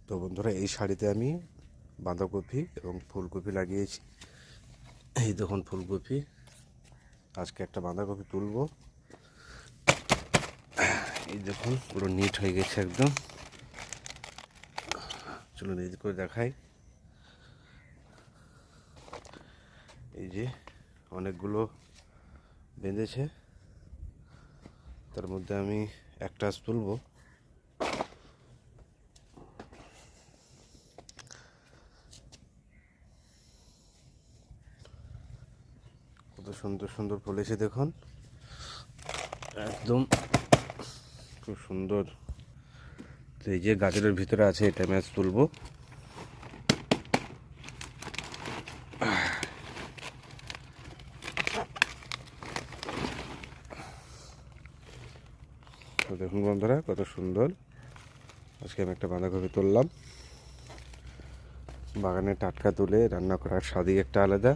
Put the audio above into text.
তো বন্ধুরা, এই শাড়িতে আমি বাঁধাকপি এবং ফুলকপি লাগিয়েছি। এই দেখুন ফুলকপি, আজকে একটা বাঁধাকপি তুলবো। এই দেখুন পুরো নিট হয়ে গেছে একদম। চলুন এই করে দেখাই। এই যে অনেকগুলো বেঁধেছে, তার মধ্যে আমি একটা তুলবো। কত সুন্দর সুন্দর ফলেছে দেখুন, একদম খুব সুন্দর। তো এই যে গাজরের ভিতরে আছে, এটা আমি আজ তুলবো। তো দেখুন বন্ধুরা, কত সুন্দর। আজকে আমি একটা বাঁধাকপি তুললাম। বাগানে টাটকা তুলে রান্না করার স্বাদই একটা আলাদা।